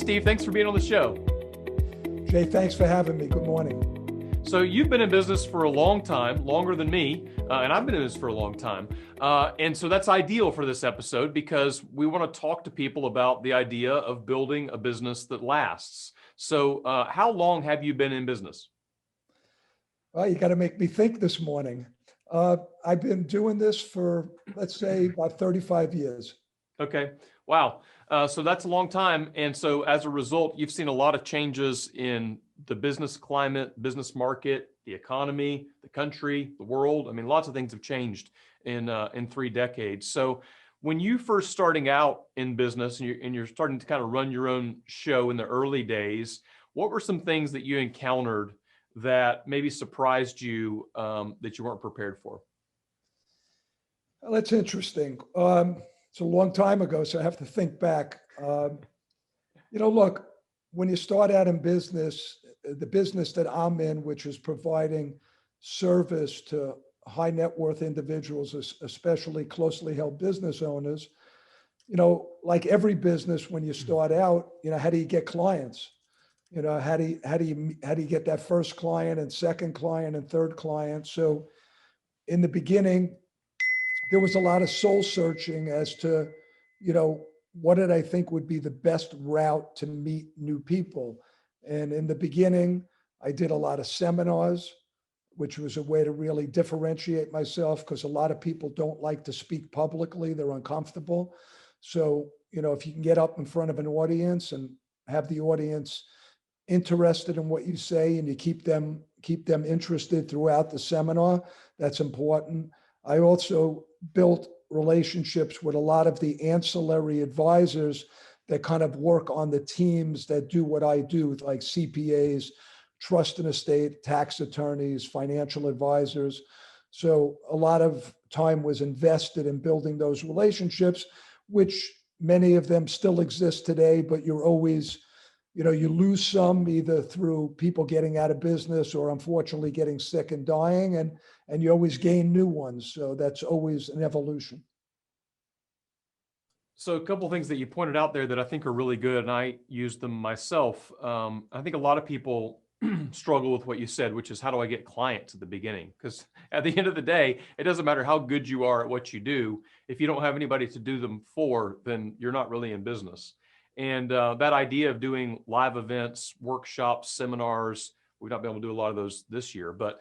Steve, thanks for being on the show. Jay, thanks for having me. Good morning. So you've been in business for a long time, longer than me, and I've been in this for a long time. And so that's ideal for this episode because we want to talk to people about the idea of building a business that lasts. So how long have you been in business? Well, you got to make me think this morning. I've been doing this for, let's say, about 35 years. Okay. Wow. So that's a long time. And so as a result, you've seen a lot of changes in the business climate, business market, the economy, the country, the world. I mean, lots of things have changed in 3 decades. So when you first starting out in business and you're starting to kind of run your own show in the early days, what were some things that you encountered that maybe surprised you that you weren't prepared for? Well, that's interesting. It's a long time ago, so I have to think back. Look, when you start out in business, the business that I'm in, which is providing service to high net worth individuals, especially closely held business owners, like every business, when you start out, how do you get clients? How do you get that first client and second client and third client? So in the beginning, there was a lot of soul searching as to, what did I think would be the best route to meet new people? And in the beginning, I did a lot of seminars, which was a way to really differentiate myself because a lot of people don't like to speak publicly. They're uncomfortable. So, if you can get up in front of an audience and have the audience interested in what you say and you keep them interested throughout the seminar, that's important. I also built relationships with a lot of the ancillary advisors that kind of work on the teams that do what I do, like CPAs, trust and estate, tax attorneys, financial advisors. So a lot of time was invested in building those relationships, which many of them still exist today, but you're always, you lose some either through people getting out of business or unfortunately getting sick and dying, and you always gain new ones. So that's always an evolution. So a couple of things that you pointed out there that I think are really good, and I use them myself. I think a lot of people struggle with what you said, which is how do I get clients at the beginning? Because at the end of the day, it doesn't matter how good you are at what you do. If you don't have anybody to do them for, then you're not really in business. And that idea of doing live events, workshops, seminars, we've not been able to do a lot of those this year, but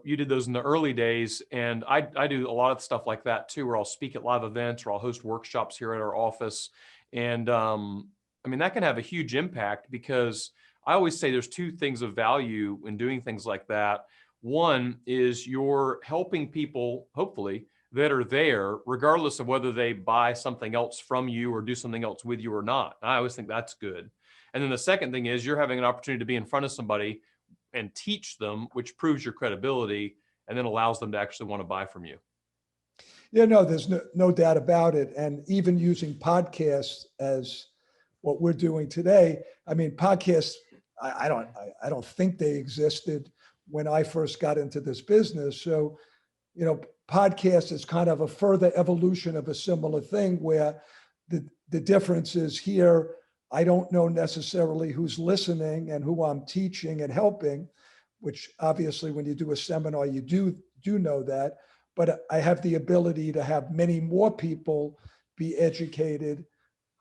you did those in the early days. And I do a lot of stuff like that too, where I'll speak at live events or I'll host workshops here at our office. And that can have a huge impact because I always say there's 2 things of value in doing things like that. One is you're helping people, hopefully, that are there, regardless of whether they buy something else from you or do something else with you or not. I always think that's good. And then the second thing is you're having an opportunity to be in front of somebody and teach them, which proves your credibility and then allows them to actually want to buy from you. Yeah, no, there's no doubt about it. And even using podcasts as what we're doing today, podcasts, I don't think they existed when I first got into this business. So, podcast is kind of a further evolution of a similar thing where the difference is here, I don't know necessarily who's listening and who I'm teaching and helping, which obviously when you do a seminar, you do know that, but I have the ability to have many more people be educated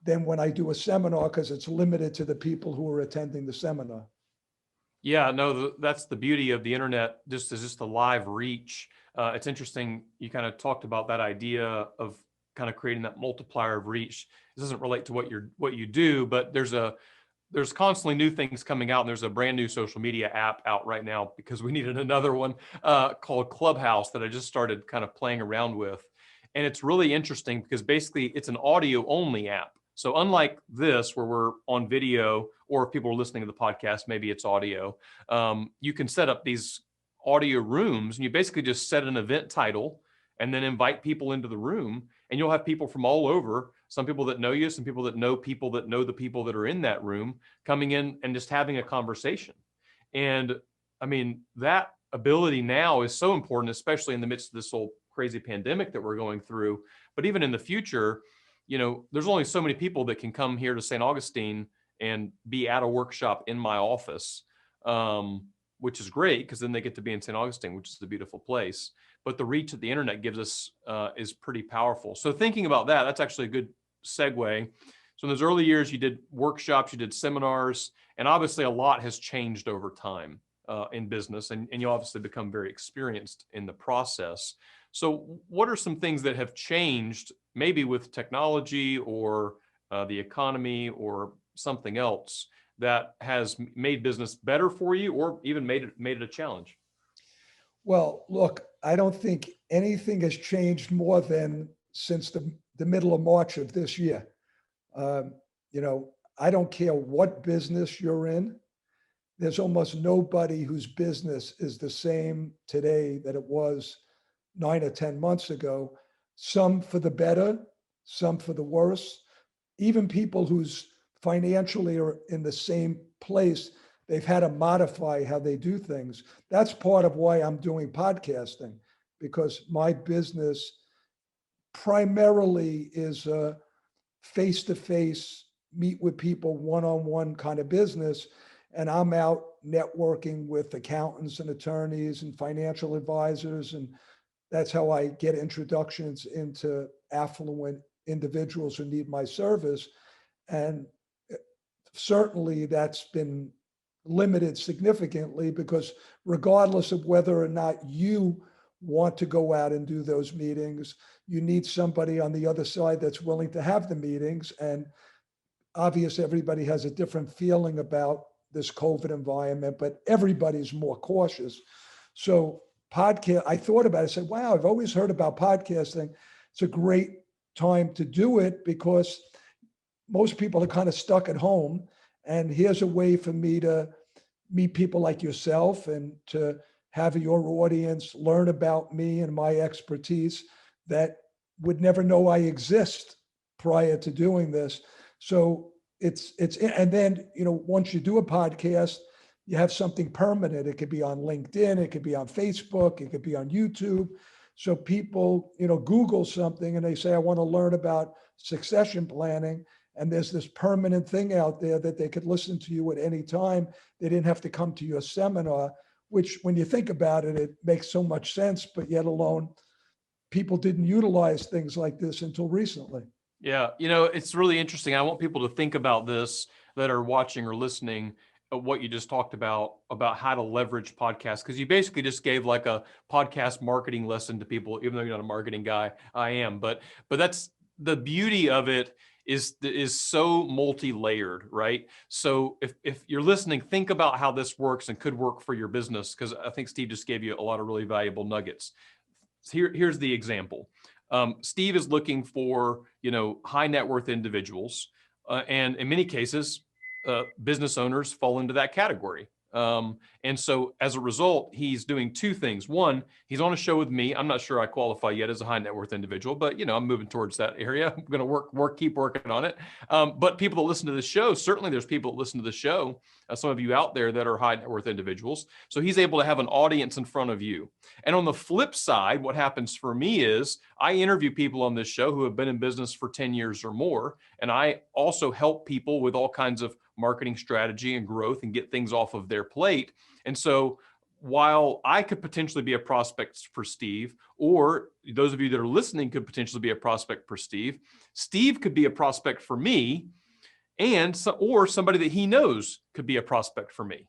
than when I do a seminar because it's limited to the people who are attending the seminar. Yeah, no, that's the beauty of the internet, just a live reach. It's interesting. You kind of talked about that idea of kind of creating that multiplier of reach. This doesn't relate to what you do, but there's constantly new things coming out. And there's a brand new social media app out right now because we needed another one called Clubhouse that I just started kind of playing around with. And it's really interesting because basically it's an audio only app. So unlike this, where we're on video, or if people are listening to the podcast, maybe it's audio, you can set up these audio rooms and you basically just set an event title and then invite people into the room, and you'll have people from all over, some people that know you, some people that know the people that are in that room coming in and just having a conversation. And that ability now is so important, especially in the midst of this whole crazy pandemic that we're going through. But even in the future, there's only so many people that can come here to St. Augustine and be at a workshop in my office, which is great because then they get to be in St. Augustine, which is a beautiful place. But the reach that the internet gives us is pretty powerful. So thinking about that, that's actually a good segue. So in those early years, you did workshops, you did seminars, and obviously a lot has changed over time in business, and you obviously become very experienced in the process. So what are some things that have changed, maybe with technology or the economy or something else, that has made business better for you or even made it a challenge? Well, look, I don't think anything has changed more than since the middle of March of this year. Um, you know, I don't care what business you're in. There's almost nobody whose business is the same today that it was 9 or 10 months ago. Some for the better, some for the worse. Even people who's financially are in the same place, they've had to modify how they do things. That's part of why I'm doing podcasting, because my business primarily is a face-to-face, meet with people one-on-one kind of business. And I'm out networking with accountants and attorneys and financial advisors. And that's how I get introductions into affluent individuals who need my service. And certainly that's been limited significantly, because regardless of whether or not you want to go out and do those meetings, you need somebody on the other side that's willing to have the meetings. And obviously everybody has a different feeling about this COVID environment, but everybody's more cautious. So podcast, I thought about it, I said, wow, I've always heard about podcasting. It's a great time to do it because most people are kind of stuck at home. And here's a way for me to meet people like yourself and to have your audience learn about me and my expertise that would never know I exist prior to doing this. So and then, you know, once you do a podcast, you have something permanent. It could be on LinkedIn, it could be on Facebook, it could be on YouTube. So people, you know, Google something and they say, I want to learn about succession planning. And there's this permanent thing out there that they could listen to you at any time. They didn't have to come to your seminar, which when you think about it, it makes so much sense, but yet alone, people didn't utilize things like this until recently. Yeah, you know, it's really interesting. I want people to think about this that are watching or listening, what you just talked about how to leverage podcasts, because you basically just gave like a podcast marketing lesson to people, even though you're not a marketing guy. I am, but that's the beauty of it, is so multi-layered, right? So if you're listening, think about how this works and could work for your business, because I think Steve just gave you a lot of really valuable nuggets. Here's the example. Steve is looking for, you know, high net worth individuals, and in many cases, business owners fall into that category. And so as a result, he's doing two things. One, he's on a show with me. I'm not sure I qualify yet as a high net worth individual, but you know, I'm moving towards that area. I'm going to keep working on it. But people that listen to the show, certainly there's people that listen to the show, some of you out there that are high net worth individuals. So he's able to have an audience in front of you. And on the flip side, what happens for me is I interview people on this show who have been in business for 10 years or more. And I also help people with all kinds of marketing strategy and growth and get things off of their plate. And so while I could potentially be a prospect for Steve, or those of you that are listening could potentially be a prospect for Steve, Steve could be a prospect for me, or somebody that he knows could be a prospect for me.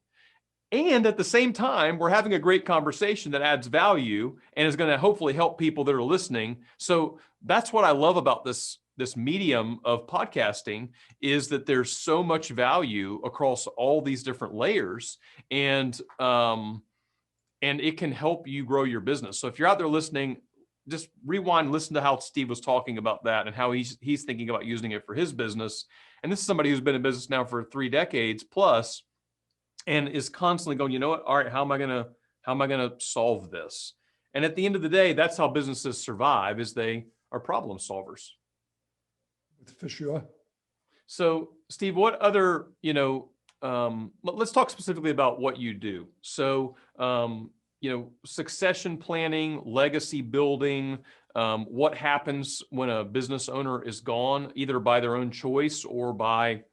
And at the same time, we're having a great conversation that adds value and is going to hopefully help people that are listening. So that's what I love about this medium of podcasting, is that there's so much value across all these different layers, and it can help you grow your business. So if you're out there listening, just rewind, listen to how Steve was talking about that and how he's thinking about using it for his business. And this is somebody who's been in business now for 3 decades plus, and is constantly going, you know what? All right, how am I going to solve this? And at the end of the day, that's how businesses survive, is they are problem solvers. For sure. So Steve, what other, let's talk specifically about what you do. So, succession planning, legacy building, what happens when a business owner is gone, either by their own choice or by,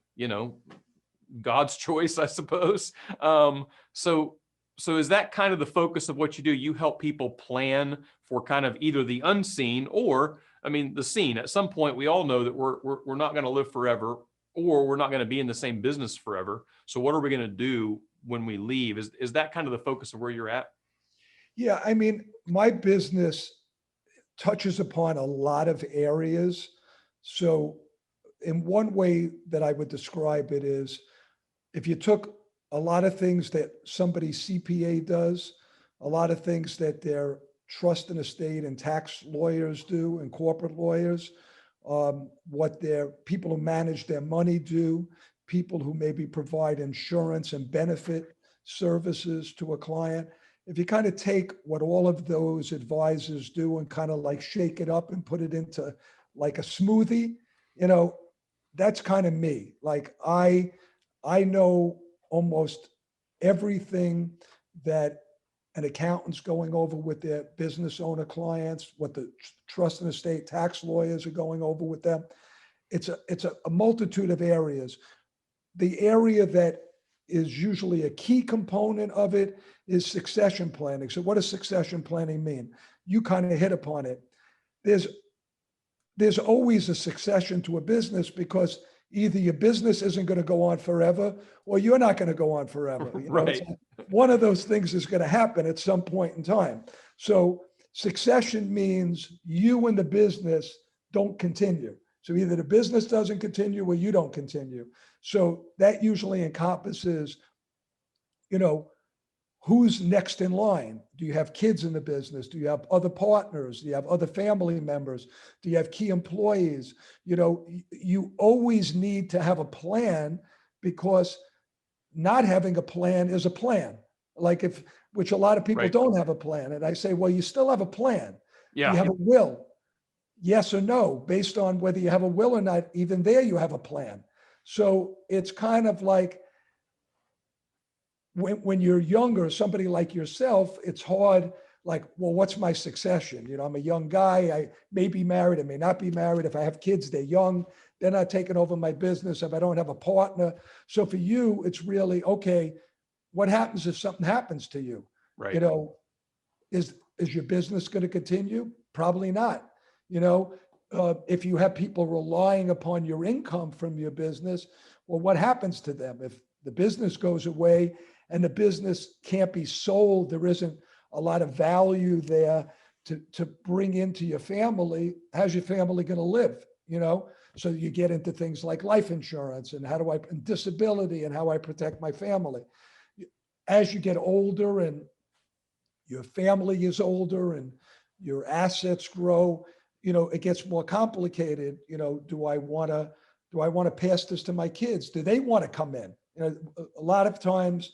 God's choice, I suppose. So is that kind of the focus of what you do? You help people plan for kind of either the unseen or, I mean, the seen. At some point, we all know that we're not going to live forever, or we're not going to be in the same business forever. So what are we going to do when we leave? Is that kind of the focus of where you're at? Yeah, I mean, my business touches upon a lot of areas. So in one way that I would describe it is, if you took a lot of things that somebody's CPA does, a lot of things that their trust and estate and tax lawyers do and corporate lawyers, what their people who manage their money do, people who maybe provide insurance and benefit services to a client. If you kind of take what all of those advisors do and kind of like shake it up and put it into like a smoothie, you know, that's kind of me. Like I know almost everything that an accountant's going over with their business owner clients, what the trust and estate tax lawyers are going over with them. It's a multitude of areas. The area that is usually a key component of it is succession planning. So what does succession planning mean? You kind of hit upon it. There's always a succession to a business, because either your business isn't going to go on forever or you're not going to go on forever. You know, Right. one of those things is going to happen at some point in time. So succession means you and the business don't continue. So either the business doesn't continue or you don't continue. So that usually encompasses, you know, who's next in line? Do you have kids in the business? Do you have other partners? Do you have other family members? Do you have key employees? You know, you always need to have a plan, because not having a plan is a plan. Like which a lot of people Right. don't have a plan. And I say, well, you still have a plan. Do Yeah. you have a will? Yes or no, based on whether you have a will or not. Even there, you have a plan. So it's kind of like, when you're younger, somebody like yourself, it's hard, like, well, what's my succession? You know, I'm a young guy. I may be married, I may not be married. If I have kids, they're young. They're not taking over my business. If I don't have a partner. So for you, it's really, okay, what happens if something happens to you? Right. You know, is your business going to continue? Probably not. You know, if you have people relying upon your income from your business, well, what happens to them? If the business goes away and the business can't be sold, there isn't a lot of value there to bring into your family. How's your family going to live? You know, so you get into things like life insurance and and disability and how I protect my family. As you get older and your family is older and your assets grow, you know, it gets more complicated. You know, do I want to pass this to my kids? Do they want to come in? You know, a lot of times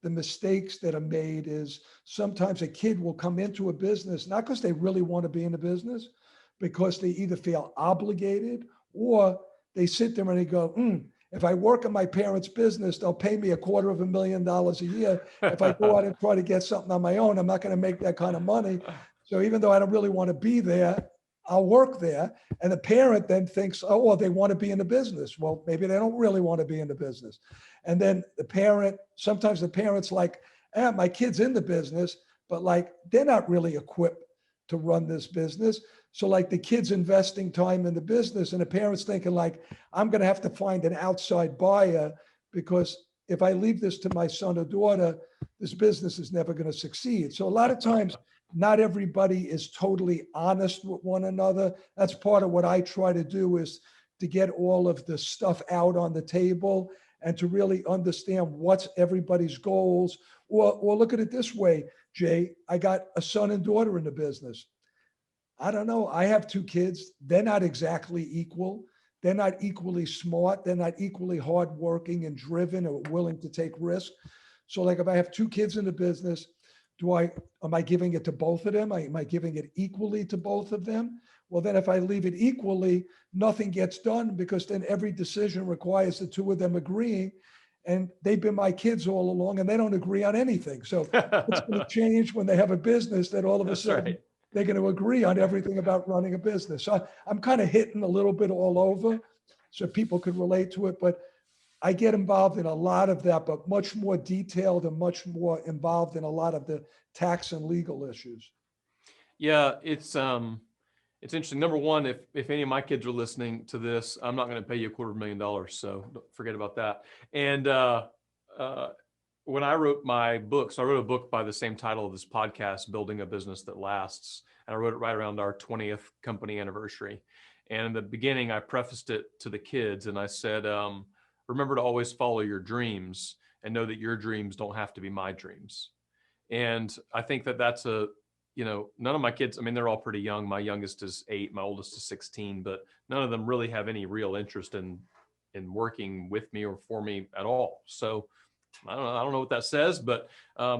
the mistakes that are made is sometimes a kid will come into a business, not because they really want to be in the business, because they either feel obligated or they sit there and they go, if I work in my parents' business, they'll pay me $250,000 a year. If I go out and try to get something on my own, I'm not going to make that kind of money. So even though I don't really want to be there, I'll work there. And the parent then thinks, oh, well, they want to be in the business. Well, maybe they don't really want to be in the business. And then sometimes the parent's like, my kid's in the business, but like, they're not really equipped to run this business. So like the kid's investing time in the business and the parent's thinking like, I'm going to have to find an outside buyer, because if I leave this to my son or daughter, this business is never going to succeed. So a lot of times, not everybody is totally honest with one another. That's part of what I try to do, is to get all of the stuff out on the table and to really understand what's everybody's goals. Or look at it this way, Jay, I got a son and daughter in the business. I don't know. I have two kids. They're not exactly equal. They're not equally smart. They're not equally hardworking and driven or willing to take risks. So like if I have two kids in the business, am I giving it to both of them? Am I giving it equally to both of them? Well, then if I leave it equally, nothing gets done, because then every decision requires the two of them agreeing. And they've been my kids all along and they don't agree on anything. So it's going to change when they have a business that all of a sudden right. they're going to agree on everything about running a business. So I'm kind of hitting a little bit all over so people could relate to it. But I get involved in a lot of that, but much more detailed and much more involved in a lot of the tax and legal issues. Yeah, it's interesting. Number one, if any of my kids are listening to this, I'm not going to pay you $250,000, so don't forget about that. And uh, when I wrote my book, so I wrote a book by the same title of this podcast, Building a Business That Lasts, and I wrote it right around our 20th company anniversary. And in the beginning, I prefaced it to the kids, and I said, remember to always follow your dreams and know that your dreams don't have to be my dreams. And I think that that's none of my kids, I mean, they're all pretty young. My youngest is 8, my oldest is 16, but none of them really have any real interest in working with me or for me at all. So I don't know what that says, but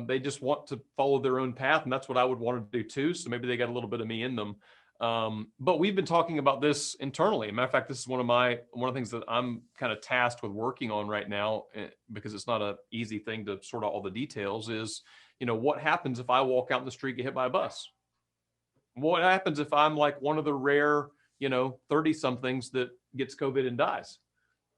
they just want to follow their own path. And that's what I would want to do too. So maybe they got a little bit of me in them. But we've been talking about this internally. As a matter of fact, this is one of the things that I'm kind of tasked with working on right now, because it's not an easy thing to sort out all the details, is, what happens if I walk out in the street, get hit by a bus? What happens if I'm like one of the rare, 30 somethings that gets COVID and dies?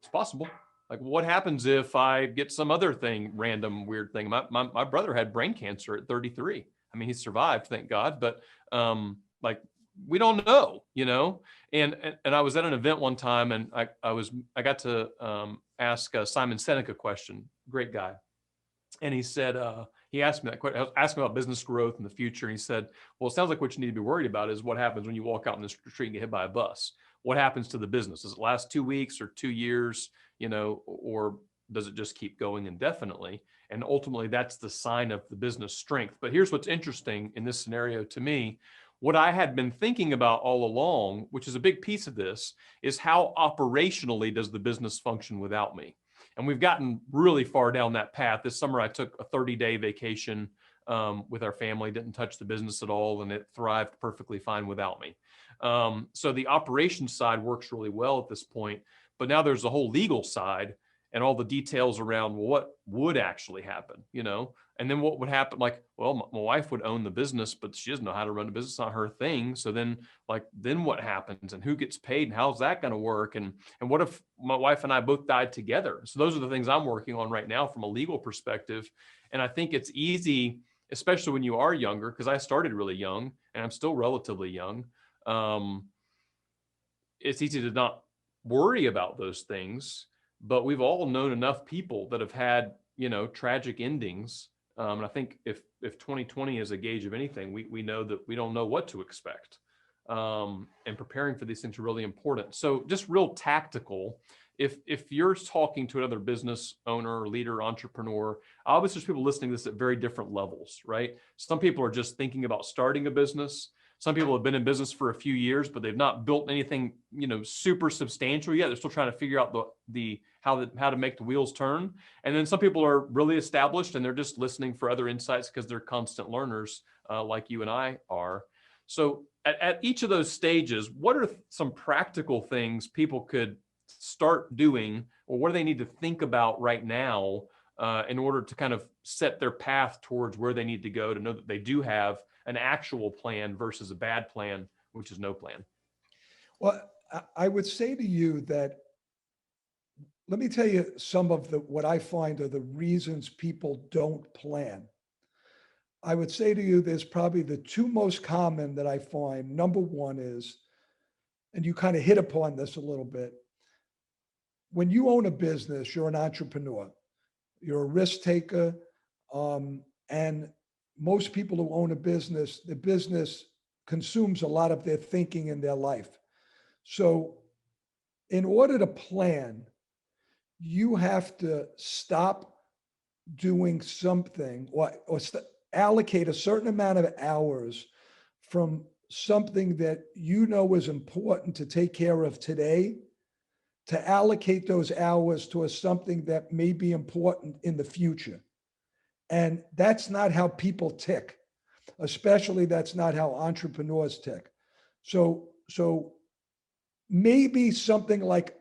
It's possible. Like, what happens if I get some other thing, random, weird thing? My brother had brain cancer at 33. I mean, he survived, thank God. But like, we don't know, And I was at an event one time, and I got to ask Simon Sinek a question. Great guy. And he said, he asked me that question. I was asking about business growth in the future. And he said, well, it sounds like what you need to be worried about is what happens when you walk out in the street and get hit by a bus. What happens to the business? Does it last 2 weeks or 2 years, or does it just keep going indefinitely? And ultimately, that's the sign of the business strength. But here's what's interesting in this scenario to me. What I had been thinking about all along, which is a big piece of this, is how operationally does the business function without me? And we've gotten really far down that path. This summer, I took a 30-day vacation with our family, didn't touch the business at all, and it thrived perfectly fine without me. So the operations side works really well at this point, but now there's the whole legal side and all the details around what would actually happen, and then what would happen? Like, well, my wife would own the business, but she doesn't know how to run a business, it's not her thing. So then what happens, and who gets paid, and how's that going to work? And what if my wife and I both died together? So those are the things I'm working on right now from a legal perspective. And I think it's easy, especially when you are younger, because I started really young and I'm still relatively young. It's easy to not worry about those things, but we've all known enough people that have had, tragic endings. And I think if 2020 is a gauge of anything, we know that we don't know what to expect. And preparing for these things are really important. So just real tactical, if you're talking to another business owner, leader, entrepreneur, obviously there's people listening to this at very different levels, right? Some people are just thinking about starting a business. Some people have been in business for a few years, but they've not built anything, super substantial yet. They're still trying to figure out how to make the wheels turn. And then some people are really established and they're just listening for other insights because they're constant learners, like you and I are. So at each of those stages, what are some practical things people could start doing, or what do they need to think about right now in order to kind of set their path towards where they need to go, to know that they do have an actual plan versus a bad plan, which is no plan? Well, I would say to you that, let me tell you some of what I find are the reasons people don't plan. I would say to you, there's probably the two most common that I find. Number one is, and you kind of hit upon this a little bit, when you own a business, you're an entrepreneur, you're a risk taker, and most people who own a business, the business consumes a lot of their thinking in their life. So in order to plan, you have to stop doing something or allocate a certain amount of hours from something that you know is important to take care of today, to allocate those hours to something that may be important in the future. And that's not how people tick. Especially that's not how entrepreneurs tick. So maybe something like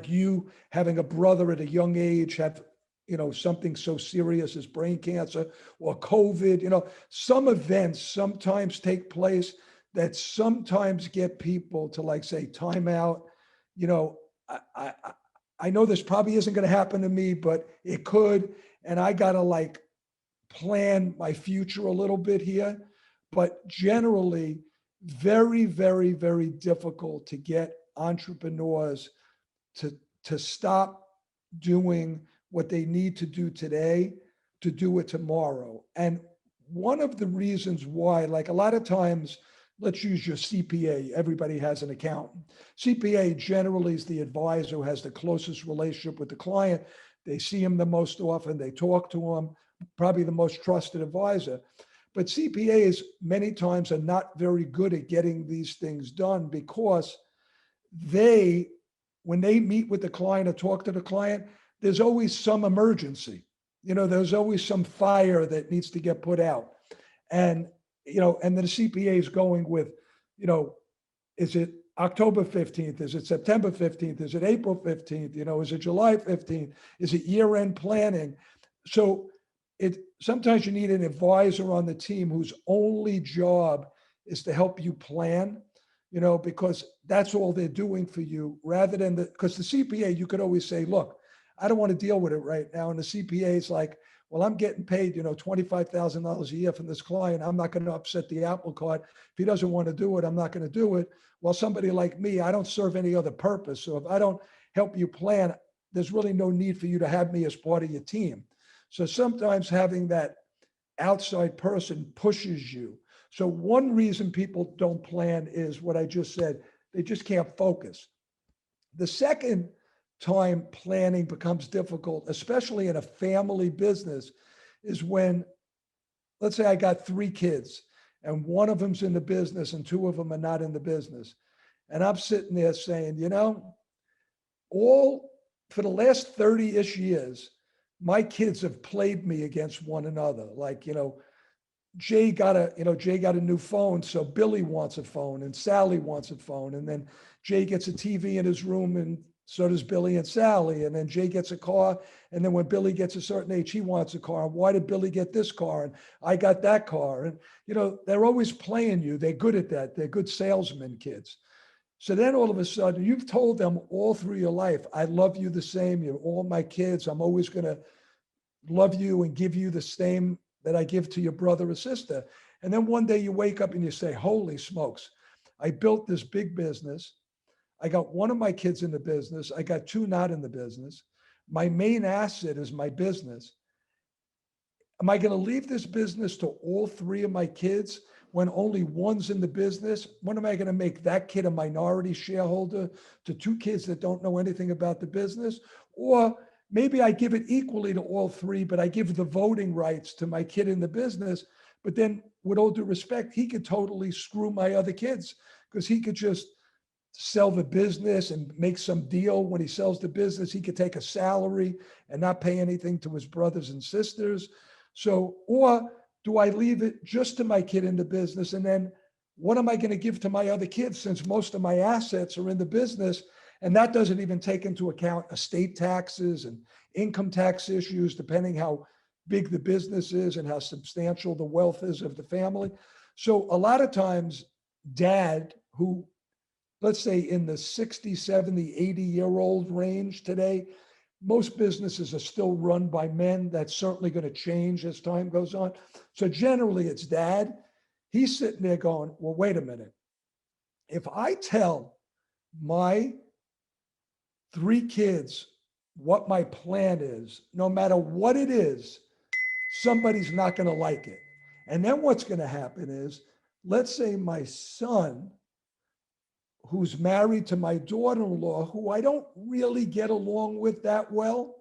you having a brother at a young age have, something so serious as brain cancer or COVID, some events sometimes take place that sometimes get people to say time out. I know this probably isn't going to happen to me, but it could. And I got to like plan my future a little bit here. But generally, very, very, very difficult to get entrepreneurs to stop doing what they need to do today to do it tomorrow. And one of the reasons why, like a lot of times, let's use your CPA. Everybody has an accountant. CPA generally is the advisor who has the closest relationship with the client. They see him the most often. They talk to him, probably the most trusted advisor. But CPAs many times are not very good at getting these things done because when they meet with the client or talk to the client, there's always some emergency. There's always some fire that needs to get put out. And and then the CPA is going with, is it October 15th? Is it September 15th? Is it April 15th? Is it July 15th? Is it year-end planning? So sometimes you need an advisor on the team whose only job is to help you plan, because that's all they're doing for you rather than because the CPA, you could always say, look, I don't want to deal with it right now. And the CPA is like, well, I'm getting paid, $25,000 a year from this client. I'm not going to upset the apple cart. If he doesn't want to do it, I'm not going to do it. Well, somebody like me, I don't serve any other purpose. So if I don't help you plan, there's really no need for you to have me as part of your team. So sometimes having that outside person pushes you. So one reason people don't plan is what I just said. They just can't focus. The second time planning becomes difficult, especially in a family business, is when, let's say I got 3 kids and one of them's in the business and 2 of them are not in the business. And I'm sitting there saying, for the last 30-ish years, my kids have played me against one another. Like, Jay got a new phone, so Billy wants a phone and Sally wants a phone. And then Jay gets a TV in his room and so does Billy and Sally. And then Jay gets a car. And then when Billy gets a certain age, he wants a car. Why did Billy get this car? And I got that car. And, they're always playing you. They're good at that. They're good salesmen, kids. So then all of a sudden, you've told them all through your life, I love you the same. You're all my kids. I'm always going to love you and give you the same that I give to your brother or sister. And then one day you wake up and you say, holy smokes, I built this big business. I got one of my kids in the business. I got 2 not in the business. My main asset is my business. Am I going to leave this business to all 3 of my kids when only one's in the business? When am I going to make that kid a minority shareholder to 2 kids that don't know anything about the business? Or maybe I give it equally to all 3, but I give the voting rights to my kid in the business. But then with all due respect, he could totally screw my other kids because he could just sell the business and make some deal. When he sells the business, he could take a salary and not pay anything to his brothers and sisters. So, or do I leave it just to my kid in the business? And then what am I going to give to my other kids since most of my assets are in the business? And that doesn't even take into account estate taxes and income tax issues, depending how big the business is and how substantial the wealth is of the family. So a lot of times, dad, who, let's say in the 60, 70, 80-year-old range today, most businesses are still run by men. That's certainly going to change as time goes on. So generally it's dad. He's sitting there going, well, wait a minute. If I tell my 3 kids what my plan is, no matter what it is, somebody's not going to like it. And then what's going to happen is, let's say my son, who's married to my daughter-in-law, who I don't really get along with that well.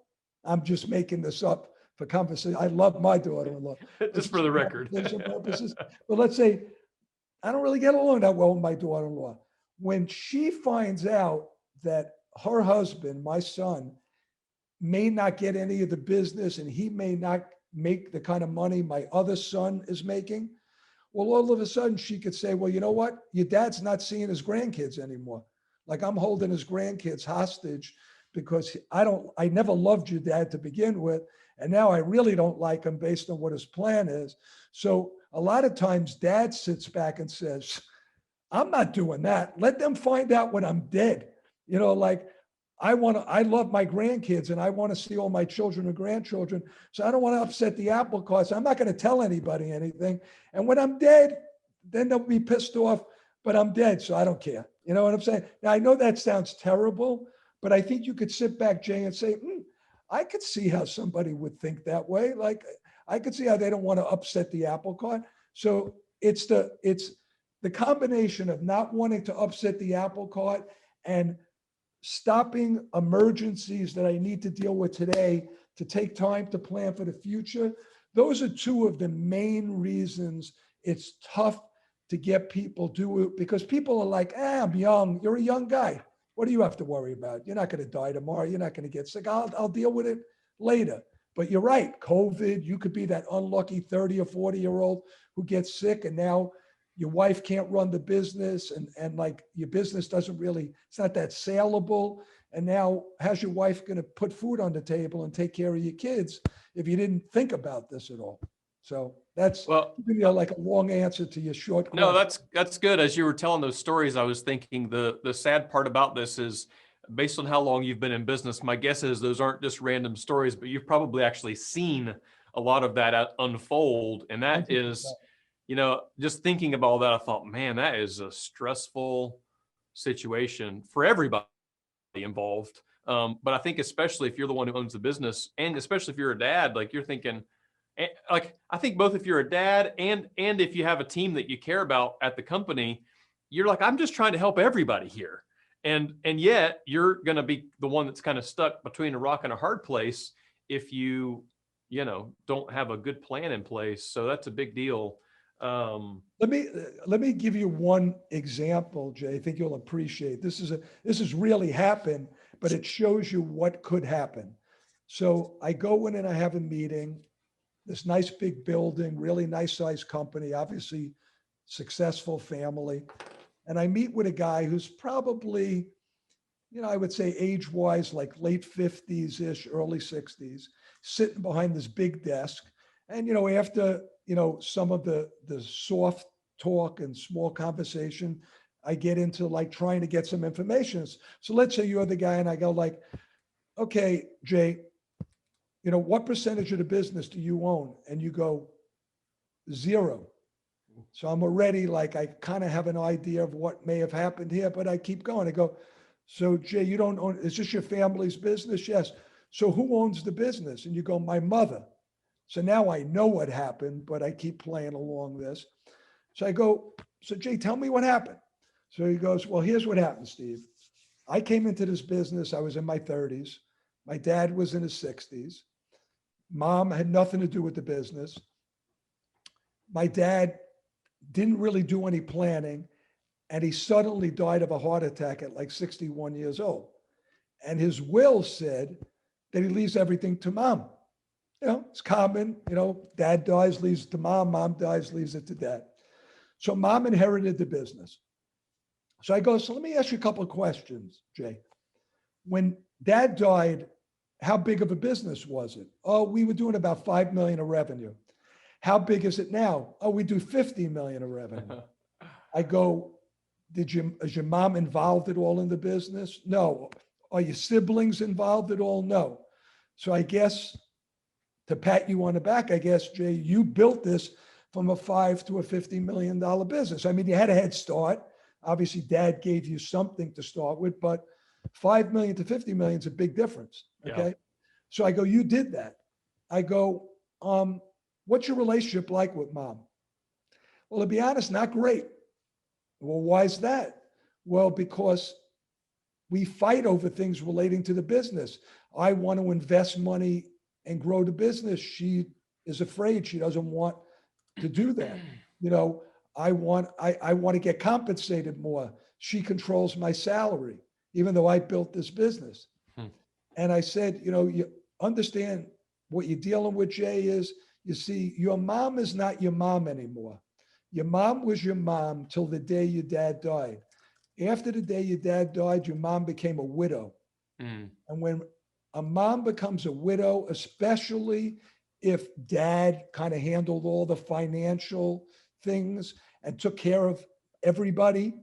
I'm just making this up for conversation. I love my daughter-in-law. Just for the record. Purposes. But let's say I don't really get along that well with my daughter-in-law. When she finds out that her husband, my son, may not get any of the business and he may not make the kind of money my other son is making, well, all of a sudden she could say, well, you know what? Your dad's not seeing his grandkids anymore. Like, I'm holding his grandkids hostage because I never loved your dad to begin with. And now I really don't like him based on what his plan is. So a lot of times dad sits back and says, I'm not doing that. Let them find out when I'm dead. Like, I love my grandkids and I want to see all my children and grandchildren. So I don't want to upset the apple cart. So I'm not going to tell anybody anything. And when I'm dead, then they'll be pissed off, but I'm dead. So I don't care. You know what I'm saying? Now I know that sounds terrible, but I think you could sit back, Jay, and say, I could see how somebody would think that way. Like I could see how they don't want to upset the apple cart. So it's the combination of not wanting to upset the apple cart and stopping emergencies that I need to deal with today to take time to plan for the future. Those are two of the main reasons it's tough to get people do it, because people are like, I'm young. You're a young guy. What do you have to worry about? You're not going to die tomorrow. You're not going to get sick. I'll deal with it later. But you're right. COVID, you could be that unlucky 30 or 40-year-old who gets sick, and now your wife can't run the business, and like your business doesn't really, it's not that saleable. And now how's your wife going to put food on the table and take care of your kids if you didn't think about this at all? So that's like a long answer to your short question. No, that's good. As you were telling those stories, I was thinking the sad part about this is, based on how long you've been in business, my guess is those aren't just random stories, but you've probably actually seen a lot of that unfold. And that is, just thinking about all that, I thought, man, that is a stressful situation for everybody involved. But I think especially if you're the one who owns the business, and especially if you're a dad, like you're thinking, like, I think both if you're a dad and if you have a team that you care about at the company, you're like, I'm just trying to help everybody here. And yet you're going to be the one that's kind of stuck between a rock and a hard place if you don't have a good plan in place. So that's a big deal. Let me give you one example, Jay. I think you'll appreciate this. This has really happened, but it shows you what could happen. So I go in and I have a meeting, this nice big building, really nice sized company, obviously successful family. And I meet with a guy who's probably, I would say age-wise, like late 50s-ish, early 60s, sitting behind this big desk. And, after, some of the soft talk and small conversation, I get into like trying to get some information. So let's say you're the guy and I go like, okay, Jay, what percentage of the business do you own? And you go, 0. So I'm already like, I kind of have an idea of what may have happened here, but I keep going. I go, so Jay, you don't own, is this your family's business? Yes. So who owns the business? And you go, my mother. So now I know what happened, but I keep playing along this. So I go, so Jay, tell me what happened. So he goes, well, here's what happened, Steve. I came into this business. I was in my 30s. My dad was in his 60s. Mom had nothing to do with the business. My dad didn't really do any planning, and he suddenly died of a heart attack at like 61 years old. And his will said that he leaves everything to mom. It's common, dad dies, leaves it to mom, mom dies, leaves it to dad. So mom inherited the business. So I go, so let me ask you a couple of questions, Jay. When dad died, how big of a business was it? Oh, we were doing about 5 million of revenue. How big is it now? Oh, we do 50 million of revenue. I go, is your mom involved at all in the business? No. Are your siblings involved at all? No. So I guess, to pat you on the back, I guess, Jay, you built this from a $5 to a $50 million business. I mean, you had a head start. Obviously, dad gave you something to start with, but 5 million to 50 million is a big difference. Okay. Yeah. So I go, you did that. I go, what's your relationship like with mom? Well, to be honest, not great. Well, why is that? Well, because we fight over things relating to the business. I want to invest money and grow the business. She is afraid. She doesn't want to do that. I want to get compensated more. She controls my salary, even though I built this business. And I said, you understand what you're dealing with, Jay, is, you see, your mom is not your mom anymore. Your mom was your mom till the day your dad died. After the day your dad died, your mom became a widow. And when a mom becomes a widow, especially if dad kind of handled all the financial things and took care of everybody,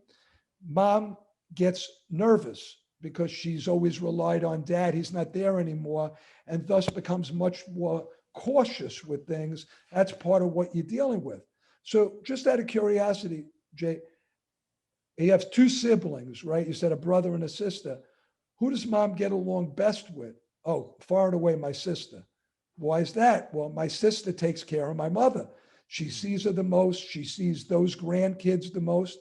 mom gets nervous because she's always relied on dad. He's not there anymore, and thus becomes much more cautious with things. That's part of what you're dealing with. So just out of curiosity, Jay, you have two siblings, right? You said a brother and a sister. Who does mom get along best with? Oh, far and away, my sister. Why is that? Well, my sister takes care of my mother. She sees her the most. She sees those grandkids the most.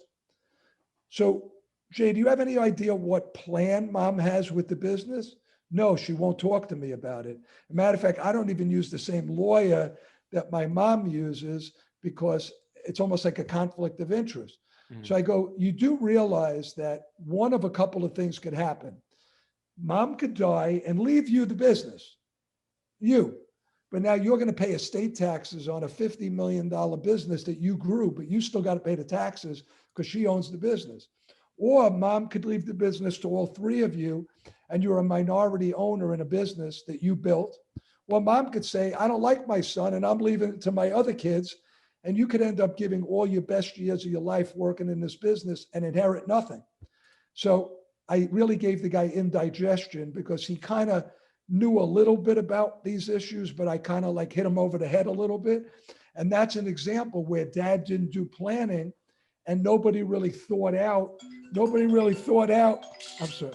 So, Jay, do you have any idea what plan mom has with the business? No, she won't talk to me about it. As a matter of fact, I don't even use the same lawyer that my mom uses because it's almost like a conflict of interest. So I go, you do realize that one of a couple of things could happen. Mom could die and leave you the business, you. But now you're going to pay estate taxes on a $50 million business that you grew, but you still got to pay the taxes because she owns the business. Or mom could leave the business to all three of you, and you're a minority owner in a business that you built. Well, mom could say, I don't like my son, and I'm leaving it to my other kids. And you could end up giving all your best years of your life working in this business and inherit nothing. So I really gave the guy indigestion because he kind of knew a little bit about these issues, but I kind of like hit him over the head a little bit. And that's an example where dad didn't do planning and nobody really thought out. I'm sorry.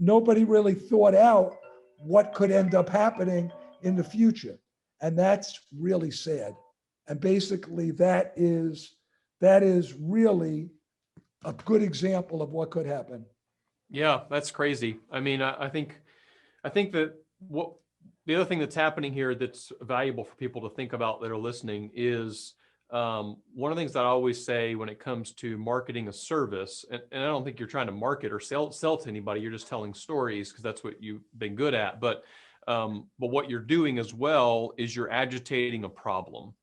Nobody really thought out what could end up happening in the future. And that's really sad. And basically that is really a good example of what could happen. Yeah, that's crazy. I mean, I think that what the other thing that's happening here that's valuable for people to think about that are listening is one of the things that I always say when it comes to marketing a service, and I don't think you're trying to market or sell to anybody, you're just telling stories because that's what you've been good at. But what you're doing as well is you're agitating a problem.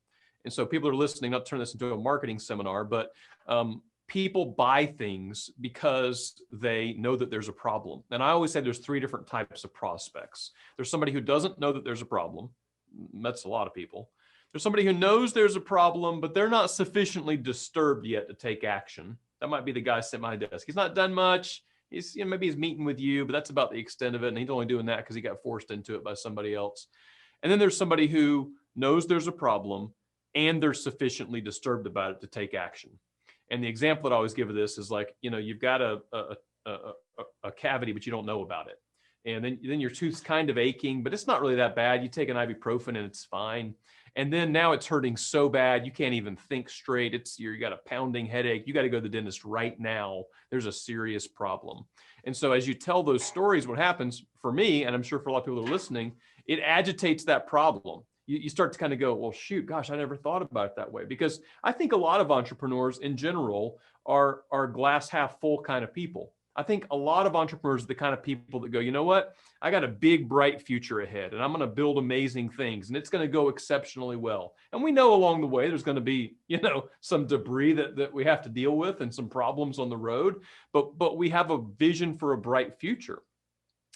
And so people are listening, not turn this into a marketing seminar, but people buy things because they know that there's a problem. And I always say there's three different types of prospects. There's somebody who doesn't know that there's a problem. That's a lot of people. There's somebody who knows there's a problem, but they're not sufficiently disturbed yet to take action. That might be the guy sitting at my desk. He's not done much. He's, maybe he's meeting with you, but that's about the extent of it. And he's only doing that because he got forced into it by somebody else. And then there's somebody who knows there's a problem and they're sufficiently disturbed about it to take action. And the example that I always give of this is like, you've got a cavity, but you don't know about it. And then your tooth's kind of aching, but it's not really that bad. You take an ibuprofen and it's fine. And then now it's hurting so bad, you can't even think straight. You got a pounding headache. You got to go to the dentist right now. There's a serious problem. And so as you tell those stories, what happens for me, and I'm sure for a lot of people that are listening, it agitates that problem. You start to kind of go, well, shoot, gosh, I never thought about it that way. Because I think a lot of entrepreneurs in general are glass half full kind of people. I think a lot of entrepreneurs are the kind of people that go, you know what? I got a big, bright future ahead and I'm going to build amazing things and it's going to go exceptionally well. And we know along the way, there's going to be, some debris that we have to deal with and some problems on the road, but we have a vision for a bright future.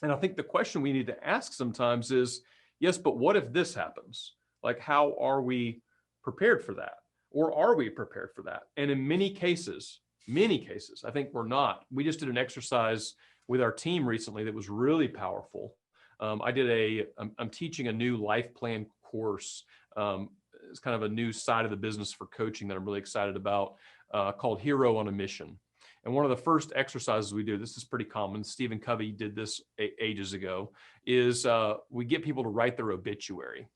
And I think the question we need to ask sometimes is, yes, but what if this happens? Like, how are we prepared for that? Or are we prepared for that? And in many cases, I think we're not. We just did an exercise with our team recently that was really powerful. I'm teaching a new life plan course. It's kind of a new side of the business for coaching that I'm really excited about, called Hero on a Mission. And one of the first exercises we do, this is pretty common, Stephen Covey did this ages ago, is we get people to write their obituary.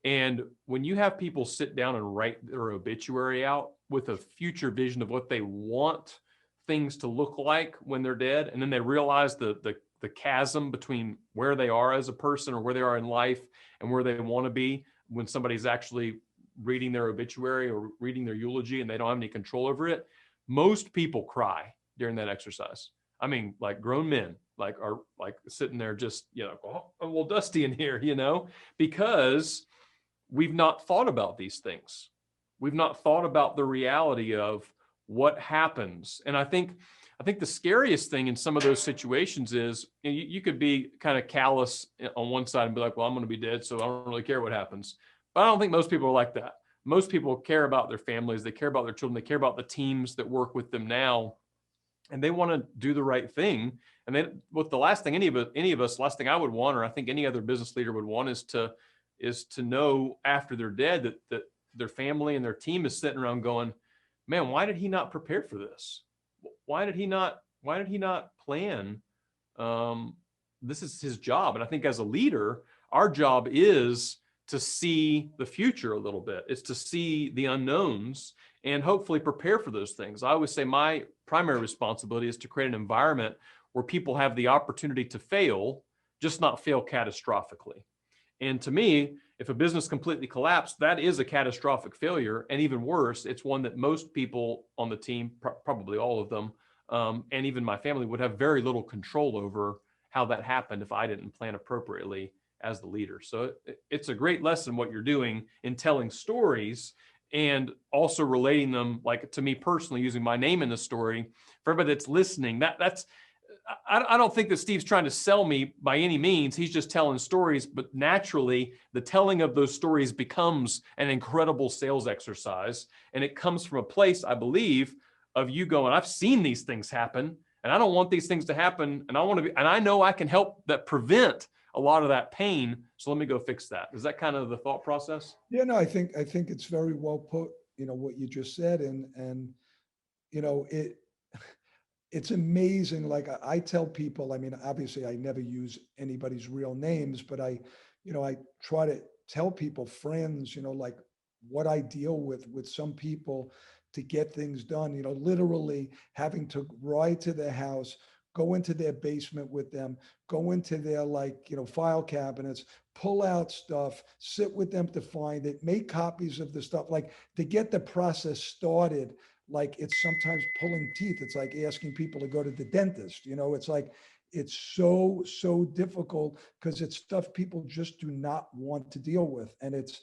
And when you have people sit down and write their obituary out with a future vision of what they want things to look like when they're dead, and then they realize the chasm between where they are as a person or where they are in life and where they want to be when somebody's actually reading their obituary or reading their eulogy and they don't have any control over it, most people cry during that exercise. I mean, like grown men, are sitting there just, oh, a little dusty in here, because we've not thought about these things. We've not thought about the reality of what happens. And I think the scariest thing in some of those situations is you could be kind of callous on one side and be like, well, I'm going to be dead, so I don't really care what happens. But I don't think most people are like that. Most people care about their families. They care about their children. They care about the teams that work with them now. and they want to do the right thing. And then what the last thing last thing I would want, or I think any other business leader would want, is to know after they're dead that their family and their team is sitting around going, man, why did he not prepare for this? Why did he not plan? This is his job. And I think as a leader, our job is to see the future a little bit. It's to see the unknowns and hopefully prepare for those things. I always say my primary responsibility is to create an environment where people have the opportunity to fail, just not fail catastrophically. And to me, if a business completely collapsed, that is a catastrophic failure. And even worse, it's one that most people on the team, probably all of them, and even my family, would have very little control over how that happened if I didn't plan appropriately as the leader. So it's a great lesson what you're doing in telling stories and also relating them, like, to me personally, using my name in the story. For everybody that's listening, I don't think that Steve's trying to sell me by any means. He's just telling stories, but naturally the telling of those stories becomes an incredible sales exercise. And it comes from a place, I believe, of you going, I've seen these things happen and I don't want these things to happen. And I know I can help that prevent a lot of that pain. So let me go fix that. Is that kind of the thought process? Yeah, no, I think it's very well put, what you just said. And, it's amazing. Like I tell people, I mean, obviously I never use anybody's real names, but I try to tell people, friends, like what I deal with some people to get things done, literally having to ride to their house, go into their basement with them, go into their file cabinets, pull out stuff, sit with them to find it, make copies of the stuff, like to get the process started. Like it's sometimes pulling teeth. It's like asking people to go to the dentist. It's like it's so difficult because it's stuff people just do not want to deal with, and it's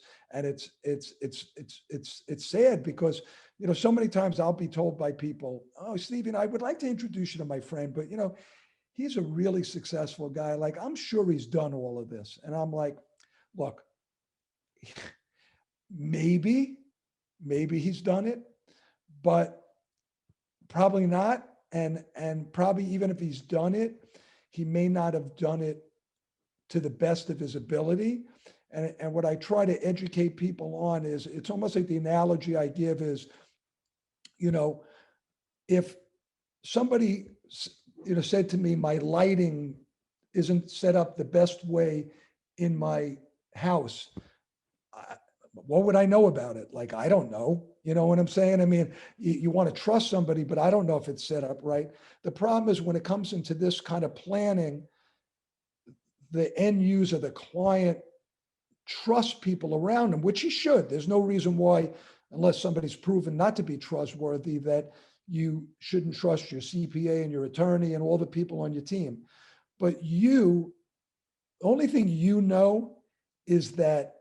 sad because so many times I'll be told by people, "Oh, Stephen, I would like to introduce you to my friend, but he's a really successful guy. Like I'm sure he's done all of this," and I'm like, "Look, maybe he's done it." But probably not. And probably even if he's done it, he may not have done it to the best of his ability. And what I try to educate people on is, it's almost like the analogy I give is, if somebody, said to me, my lighting isn't set up the best way in my house, what would I know about it? Like, I don't know. You know what I'm saying? I mean, you want to trust somebody, but I don't know if it's set up right. The problem is when it comes into this kind of planning, the end user, the client, trusts people around him, which he should. There's no reason why, unless somebody's proven not to be trustworthy, that you shouldn't trust your CPA and your attorney and all the people on your team. But the only thing is that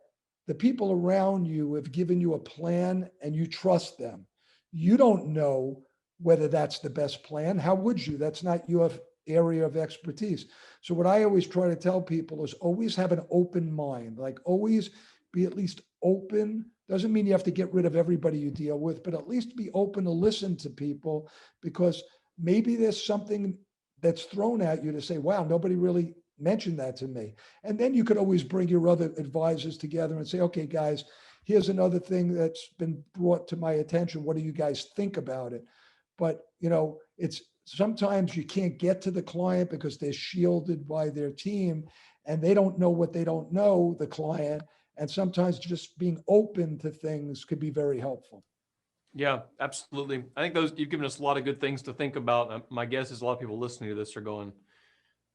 the people around you have given you a plan and you trust them. You don't know whether that's the best plan. How would you? That's not your area of expertise. So what I always try to tell people is always have an open mind, like always be at least open. Doesn't mean you have to get rid of everybody you deal with, but at least be open to listen to people, because maybe there's something that's thrown at you to say, wow, nobody really mentioned that to me. And then you could always bring your other advisors together and say, okay, guys, here's another thing that's been brought to my attention. What do you guys think about it? But, it's sometimes you can't get to the client because they're shielded by their team and they don't know what they don't know, the client. And sometimes just being open to things could be very helpful. Yeah, absolutely. I think you've given us a lot of good things to think about. My guess is a lot of people listening to this are going,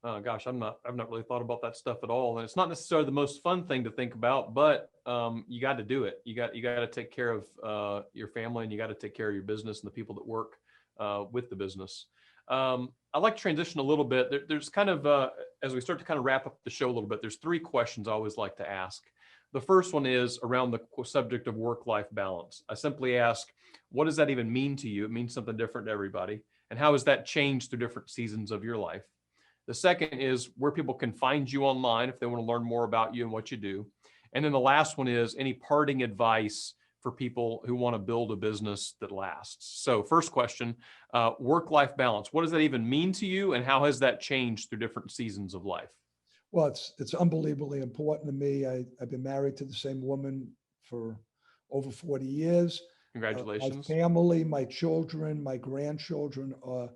oh gosh, I've not really thought about that stuff at all. And it's not necessarily the most fun thing to think about, but you got to do it. You got to take care of your family, and you got to take care of your business and the people that work with the business. I'd like to transition a little bit. There's kind of, as we start to kind of wrap up the show a little bit, there's 3 questions I always like to ask. The first one is around the subject of work-life balance. I simply ask, what does that even mean to you? It means something different to everybody. And how has that changed through different seasons of your life? The second is where people can find you online if they want to learn more about you and what you do. And then the last one is any parting advice for people who want to build a business that lasts. So first question, work-life balance. What does that even mean to you, and how has that changed through different seasons of life? Well, it's unbelievably important to me. I've been married to the same woman for over 40 years. My Congratulations. family, my children, my grandchildren are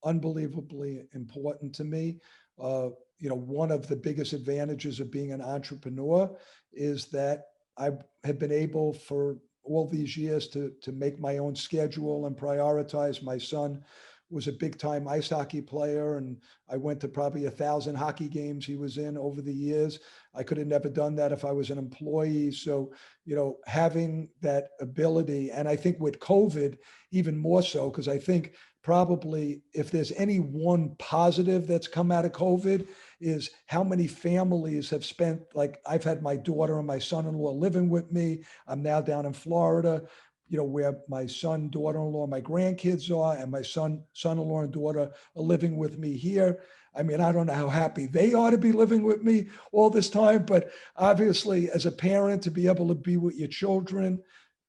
unbelievably important to me. One of the biggest advantages of being an entrepreneur is that I have been able for all these years to make my own schedule and prioritize. My son was a big time ice hockey player, and I went to probably 1,000 hockey games he was in over the years. I could have never done that if I was an employee. So, having that ability, and I think with COVID, even more so, because I think probably if there's any one positive that's come out of COVID is how many families have spent, like I've had my daughter and my son-in-law living with me. I'm now down in Florida, where my son, daughter-in-law, my grandkids are, and my son-in-law and daughter are living with me here. I mean, I don't know how happy they are to be living with me all this time, but obviously as a parent to be able to be with your children,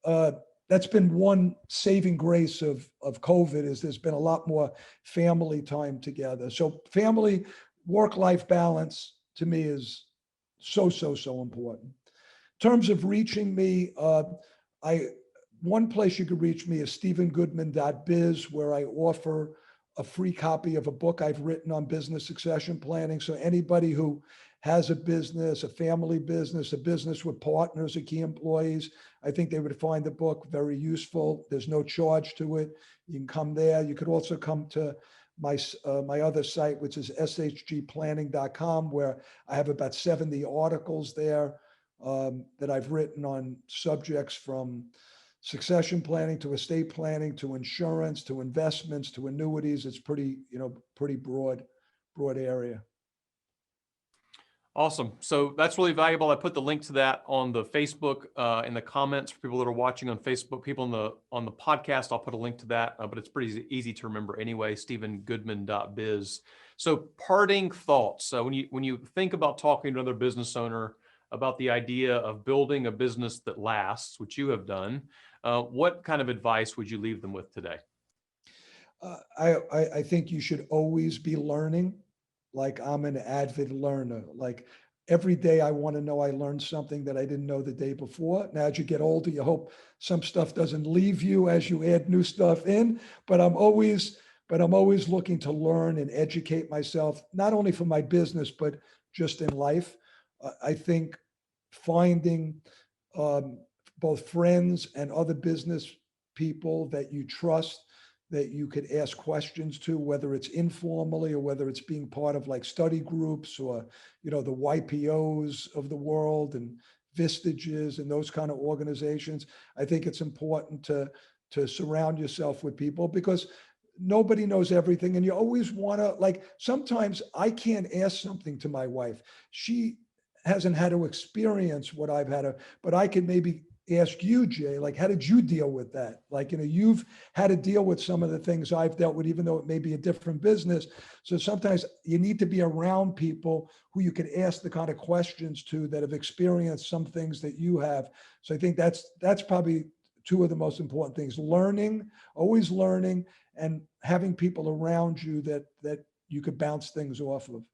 that's been one saving grace of COVID is there's been a lot more family time together. So family work-life balance to me is so important. In terms of reaching me, one place you could reach me is stephengoodman.biz, where I offer a free copy of a book I've written on business succession planning. So anybody who has a business, a family business, a business with partners or key employees, I think they would find the book very useful. There's no charge to it. You can come there. You could also come to my other site, which is shgplanning.com, where I have about 70 articles there that I've written on subjects from succession planning to estate planning to insurance to investments to annuities. It's pretty broad area. Awesome. So that's really valuable. I put the link to that on the Facebook in the comments for people that are watching on Facebook. People on the podcast, I'll put a link to that, but it's pretty easy to remember anyway. stephengoodman.biz. So parting thoughts. So when you think about talking to another business owner about the idea of building a business that lasts, which you have done, what kind of advice would you leave them with today? I think you should always be learning. Like I'm an avid learner. Like every day I want to know I learned something that I didn't know the day before. Now, as you get older, you hope some stuff doesn't leave you as you add new stuff in, but I'm always looking to learn and educate myself, not only for my business, but just in life. I think finding both friends and other business people that you trust, that you could ask questions to, whether it's informally or whether it's being part of like study groups or, the YPOs of the world and Vistages and those kind of organizations. I think it's important to surround yourself with people because nobody knows everything. And you always want to, like, sometimes I can't ask something to my wife. She hasn't had to experience what I've had to, but I could maybe ask you, Jay, like, how did you deal with that? Like, you've had to deal with some of the things I've dealt with, even though it may be a different business. So sometimes you need to be around people who you could ask the kind of questions to that have experienced some things that you have. So I think that's probably two of the most important things: learning, always learning, and having people around you that you could bounce things off of.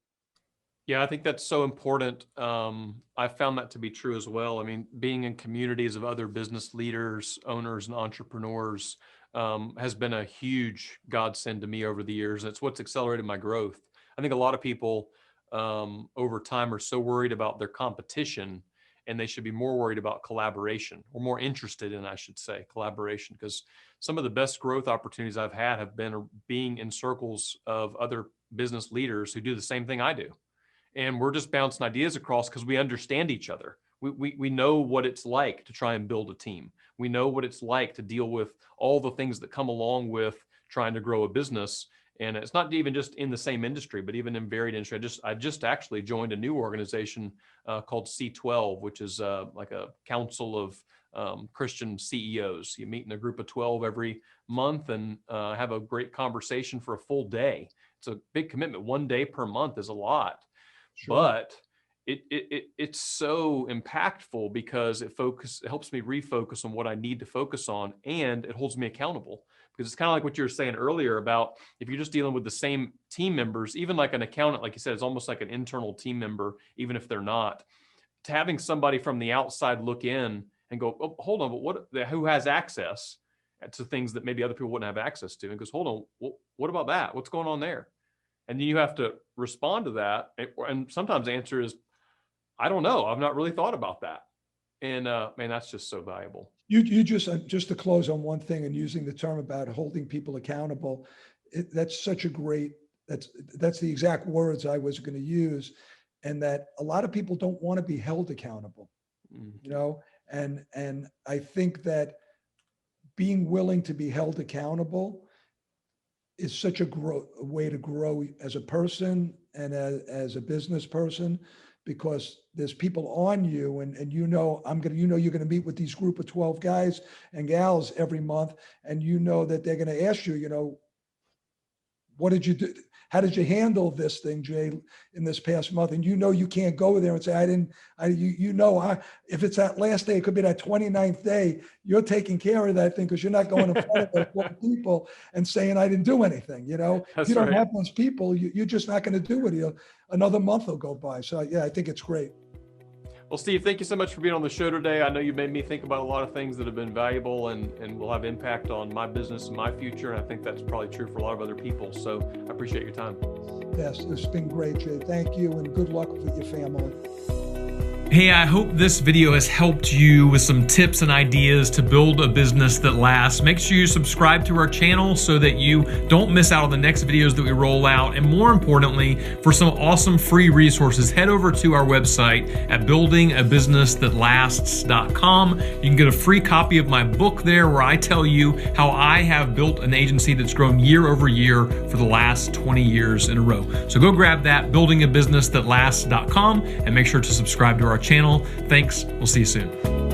Yeah, I think that's so important. I found that to be true as well. I mean, being in communities of other business leaders, owners, and entrepreneurs has been a huge godsend to me over the years. It's what's accelerated my growth. I think a lot of people over time are so worried about their competition, and they should be more worried about collaboration, or more interested in, I should say, collaboration, because some of the best growth opportunities I've had have been being in circles of other business leaders who do the same thing I do. And we're just bouncing ideas across because we understand each other. We know what it's like to try and build a team. We know what it's like to deal with all the things that come along with trying to grow a business. And it's not even just in the same industry, but even in varied industry. I just actually joined a new organization called C12, which is like a council of Christian CEOs. You meet in a group of 12 every month and have a great conversation for a full day. It's a big commitment. 1 day per month is a lot. Sure. But it's so impactful because it helps me refocus on what I need to focus on, and it holds me accountable. Because it's kind of like what you were saying earlier about if you're just dealing with the same team members, even like an accountant, like you said, it's almost like an internal team member, even if they're not. To having somebody from the outside look in and go, oh, hold on, but who has access to things that maybe other people wouldn't have access to, and goes, hold on, what about that? What's going on there? And then you have to respond to that. And sometimes the answer is, I don't know. I've not really thought about that. And man, that's just so valuable. You just to close on one thing and using the term about holding people accountable, that's such a great, that's the exact words I was going to use. And that a lot of people don't want to be held accountable, you know, and I think that being willing to be held accountable is such a way to grow as a person and as a business person, because there's people on you and you're going to meet with these group of 12 guys and gals every month. And you know that they're going to ask you, what did you do? How did you handle this thing, Jay, in this past month? And you can't go there and say, if it's that last day, it could be that 29th day, you're taking care of that thing because you're not going in front of those people and saying, I didn't do anything, If you don't have those people, you're just not going to do it. Another month will go by. So yeah, I think it's great. Well, Steve, thank you so much for being on the show today. I know you made me think about a lot of things that have been valuable and will have impact on my business and my future. And I think that's probably true for a lot of other people. So I appreciate your time. Yes, it's been great, Jay. Thank you, and good luck with your family. Hey, I hope this video has helped you with some tips and ideas to build a business that lasts. Make sure you subscribe to our channel so that you don't miss out on the next videos that we roll out. And more importantly, for some awesome free resources, head over to our website at buildingabusinessthatlasts.com. You can get a free copy of my book there where I tell you how I have built an agency that's grown year over year for the last 20 years in a row. So go grab that, buildingabusinessthatlasts.com, and make sure to subscribe to our channel. Thanks. We'll see you soon.